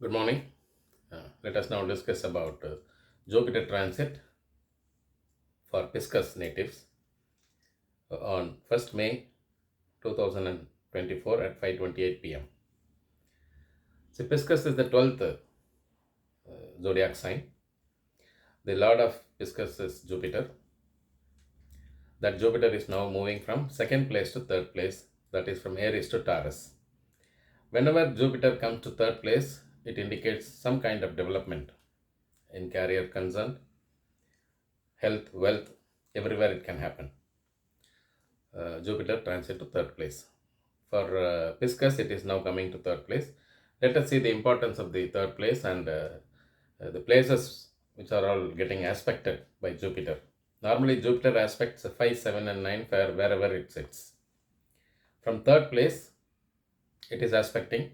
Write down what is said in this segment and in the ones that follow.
Good morning. Let us now discuss about Jupiter transit for Pisces natives on 1st May 2024 at 5:28 p.m. See, Pisces is the 12th zodiac sign. The lord of Pisces is Jupiter. That Jupiter is now moving from second place to third place, that is from Aries to Taurus. Whenever Jupiter comes to third place, it indicates some kind of development in career concern, health, wealth, everywhere it can happen. Jupiter transit to third place. For Pisces, it is now coming to third place. Let us see the importance of the third place and the places which are all getting aspected by Jupiter. Normally, Jupiter aspects 5, 7, and 9 wherever it sits. From third place, it is aspecting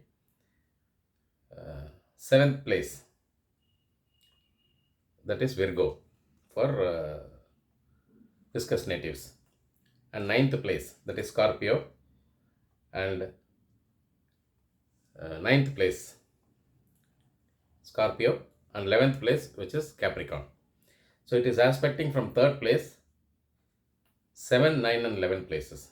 7th place, that is Virgo for Pisces natives, and 9th place, that is Scorpio, and 9th place Scorpio, and 11th place, which is Capricorn. So it is aspecting from third place 7, 9, and 11 places.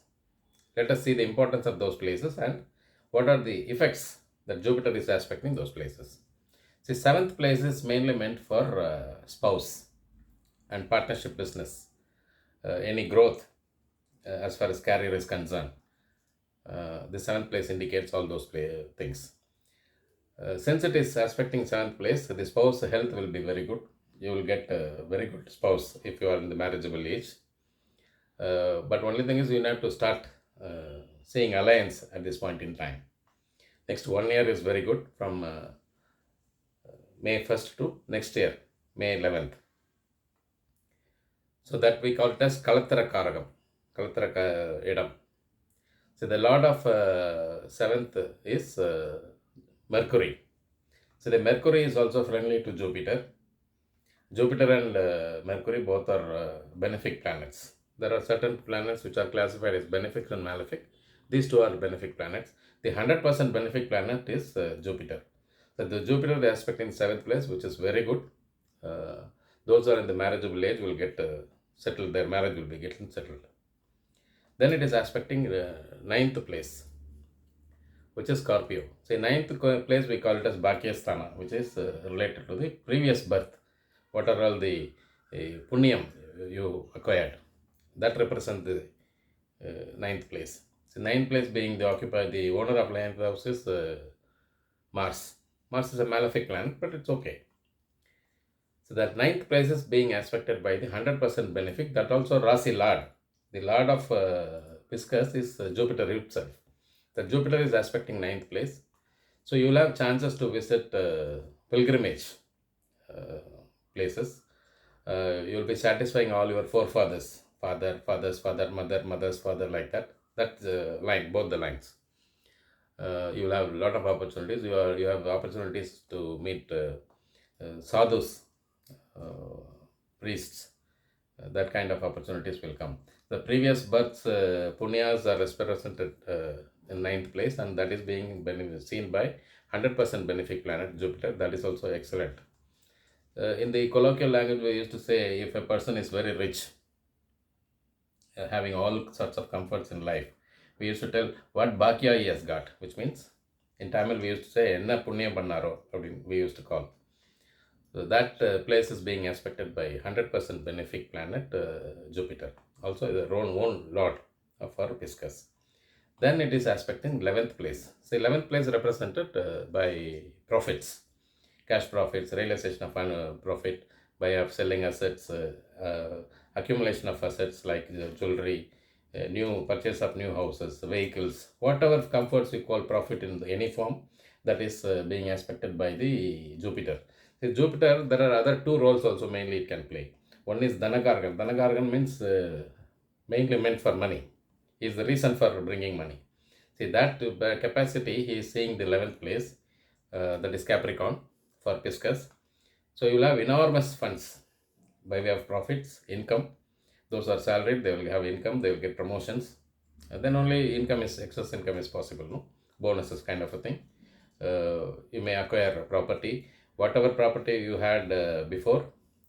Let us see the importance of those places and what are the effects that Jupiter is aspecting those places. See, 7th place is mainly meant for spouse and partnership business, any growth as far as career is concerned. The 7th place indicates all those things. Since it is aspecting 7th place, the spouse health will be very good. You will get a very good spouse if you are in the marriageable age. But only thing is you have to start seeing alliance at this point in time. Next 1 year is very good from May 1st to next year, May 11th. So that we call it as Kalattara Karagam, Kalattara Idam. So the lord of 7th is Mercury. So the Mercury is also friendly to Jupiter. Jupiter and Mercury both are benefic planets. There are certain planets which are classified as benefic and malefic. These two are benefic planets. The 100% benefic planet is Jupiter. So the Jupiter is aspecting 7th place, which is very good. Those who are in the marriageable age will get settled. Their marriage will be getting settled. Then it is aspecting 9th place, which is Scorpio. So 9th place we call it as Bhakyasthana, which is related to the previous birth. What are all the punyam you acquired? That represents the 9th place. So 9th place being the owner of 9th house is Mars. Mars is a malefic planet, but it's okay. So that 9th place is being aspected by the 100% benefic. That also Rasi Lord. The Lord of Pisces is Jupiter itself. The Jupiter is aspecting 9th place. So you will have chances to visit pilgrimage places. You will be satisfying all your forefathers, father's father, mother's father, like that. That's line, both the lines. You will have a lot of opportunities. You have opportunities to meet sadhus, priests. That kind of opportunities will come. The previous births, punyas are represented in 9th place, and that is being seen by 100% benefic planet Jupiter. That is also excellent. In the colloquial language, we used to say if a person is very rich, having all sorts of comforts in life, we used to tell what bhakya he has got, which means in Tamil we used to say enna punya pannaro, we used to call. So that place is being aspected by 100% benefic planet Jupiter, also the own lord for Pisces. Then it is aspecting 11th place. So 11th place represented by profits, cash profits, realization of profit by selling assets, accumulation of assets like jewelry, new purchase of new houses, vehicles, whatever comforts we call profit in any form, that is being aspected by the Jupiter. See, Jupiter, there are other two roles also mainly it can play. One is Dhanakargan. Dhanakargan means mainly meant for money. He is the reason for bringing money. See, that capacity he is seeing the 11th place, that is Capricorn for Pisces. So you will have enormous funds by way of profits, income. Those are salaried, they will have income, they will get promotions. And then only excess income is possible, no? Bonuses kind of a thing. You may acquire property. Whatever property you had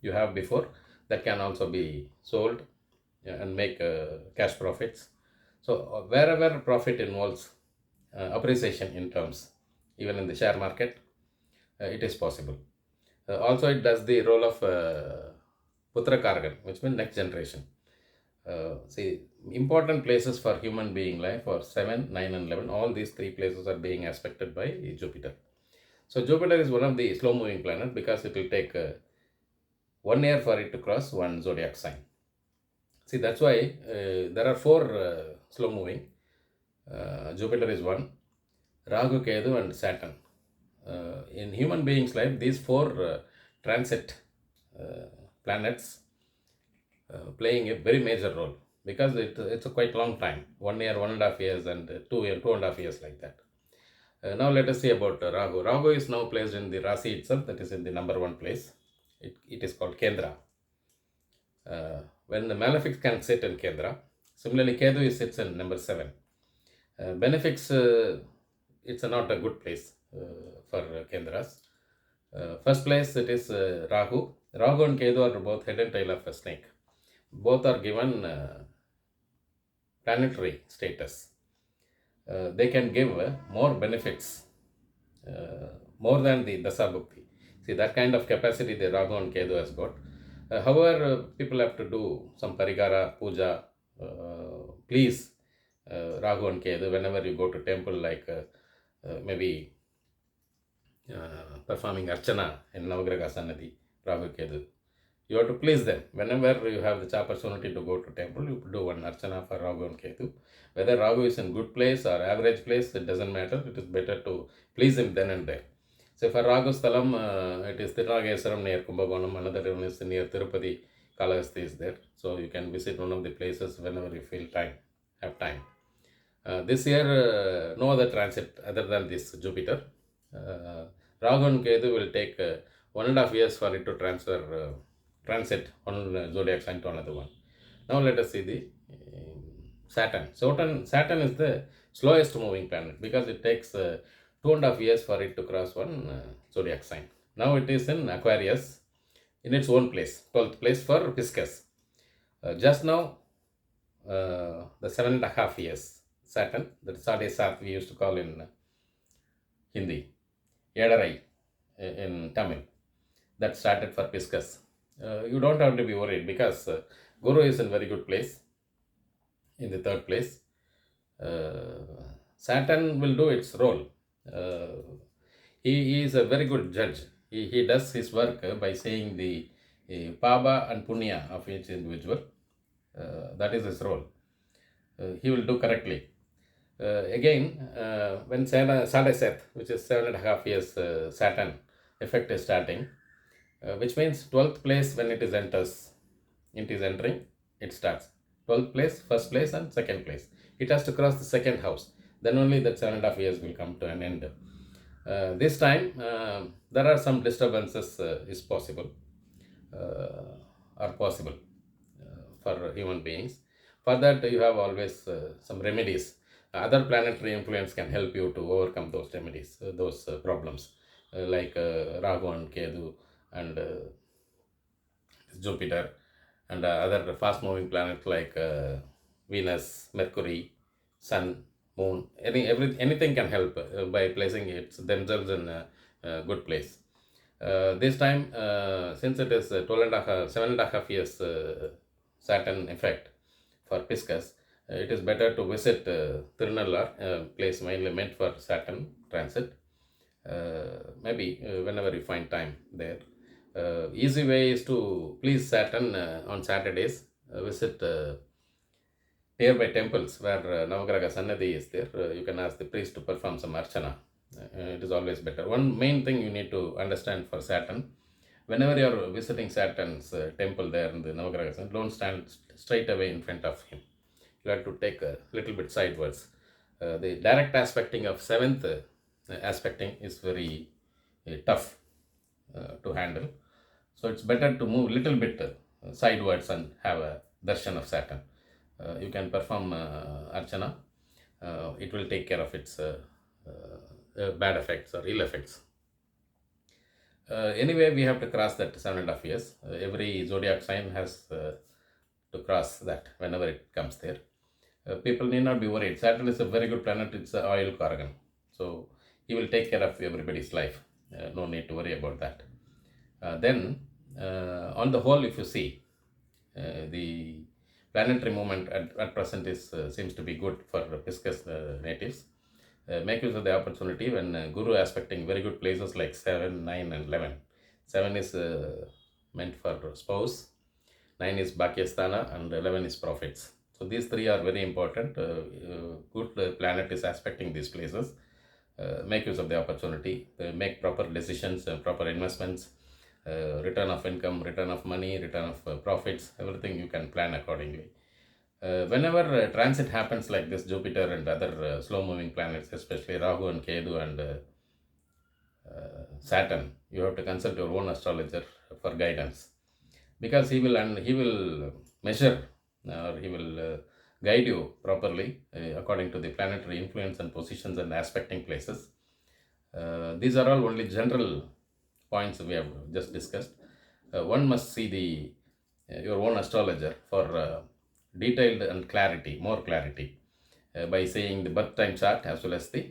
you have before, that can also be sold and make cash profits. So wherever profit involves appreciation in terms, even in the share market, it is possible. Also, it does the role of Putra Kargan, which means next generation. See, important places for human being life are 7, 9, and 11. All these three places are being aspected by Jupiter. So, Jupiter is one of the slow moving planet because it will take 1 year for it to cross one zodiac sign. See, that's why there are four slow moving. Jupiter is one, Rahu, Ketu, and Saturn. In human beings' life, these four transit planets playing a very major role because it's a quite long time, 1 year, 1.5 years, and 2 year, 2.5 years, like that. Now let us see about Rahu. Rahu is now placed in the Rasi itself, that is in the number one place. It is called Kendra. When the malefics can sit in Kendra, similarly Ketu sits in number 7. Benefics, it's not a good place for Kendras. First place it is Rahu. Rahu and Ketu are both head and tail of a snake. Both are given planetary status. They can give more benefits, more than the Dasa Bukthi. See, that kind of capacity the Rahu and Ketu has got. However, people have to do some parigara, puja, please Rahu and Ketu whenever you go to temple, like maybe performing Archana in Navagraha Sannadhi, Rahu Ketu. You have to please them. Whenever you have the opportunity to go to temple, you do one Archana for Rahu and Ketu. Whether Rahu is in good place or average place, it doesn't matter. It is better to please him then and there. So for Rahu Sthalam, it is Tirnagesaram near Kumbhakonam, another one is near Tirupati, Kalahasti is there. So you can visit one of the places whenever you feel have time. This year, no other transit other than this Jupiter. Rahu and Ketu will take 1.5 years for it to transit one zodiac sign to another one. Now let us see the Saturn. Saturn is the slowest moving planet because it takes 2.5 years for it to cross one zodiac sign. Now it is in Aquarius in its own place, 12th place for Pisces. Just now, the 7.5 years Saturn, that Sade Sat we used to call in Hindi, Yadarai in Tamil, that started for Pisces. You don't have to be worried because Guru is in very good place, in the 3rd place. Saturn will do its role. He is a very good judge. He does his work by saying the Paba and Punya of each individual. That is his role. He will do correctly. Again, when Sadaseth, which is 7.5 years Saturn effect is starting, which means 12th place when it is entering, it starts. 12th place, 1st place, and 2nd place. It has to cross the 2nd house. Then only that 7.5 years will come to an end. This time, there are some disturbances is possible, for human beings. For that, you have always some remedies. Other planetary influence can help you to overcome those remedies, those problems, like Rahu and Ketu and Jupiter and other fast-moving planets like Venus, Mercury, Sun, Moon. Anything can help by placing themselves in a good place. This time, since it is 7.5 years Saturn effect for Pisces, it is better to visit Tirunallar, place mainly meant for Saturn transit. Maybe whenever you find time there. Easy way is to please Saturn on Saturdays. Visit nearby temples where Navagraha Sannadhi is there. You can ask the priest to perform some Archana. It is always better. One main thing you need to understand for Saturn, whenever you are visiting Saturn's temple there in the Navagraha Sannadhi, don't stand straight away in front of him. You have to take a little bit sideways. The direct aspecting of 7th aspecting is very tough to handle. So it's better to move a little bit sidewards and have a darshan of Saturn. You can perform Archana. It will take care of its bad effects or ill effects. Anyway, we have to cross that 7.5 years. Every zodiac sign has to cross that whenever it comes there. People need not be worried. Saturn is a very good planet. It's an oil Karagan. So he will take care of everybody's life. No need to worry about that. Then, on the whole, if you see, the planetary movement at present is seems to be good for Pisces natives. Make use of the opportunity when Guru aspecting very good places like 7, 9, and 11. 7 is meant for spouse, 9 is Bhakyasthana, and 11 is profits. So these three are very important. Good planet is aspecting these places. Make use of the opportunity, make proper decisions, proper investments, return of income, return of money, return of profits, everything you can plan accordingly. Whenever transit happens like this, Jupiter and other slow moving planets, especially Rahu and Ketu and Saturn, you have to consult your own astrologer for guidance, because he will measure or he will guide you properly according to the planetary influence and positions and aspecting places. These are all only general points we have just discussed. One must see the your own astrologer for detailed and more clarity, by saying the birth time chart as well as the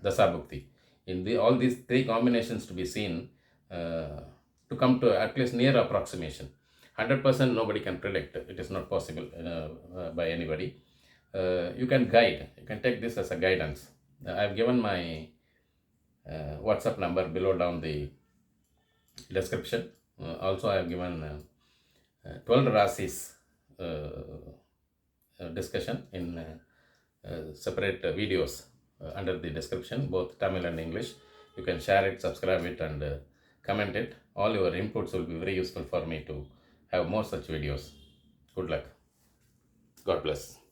Dasa Bukthi. All these three combinations to be seen, to come to at least near approximation. 100% nobody can predict. It is not possible by anybody. You can guide. You can take this as a guidance. I have given my WhatsApp number below down the description. Also, I have given 12 rasis discussion in separate videos under the description, both Tamil and English. You can share it, subscribe it, and comment it. All your inputs will be very useful for me to have more such videos. Good luck. God bless.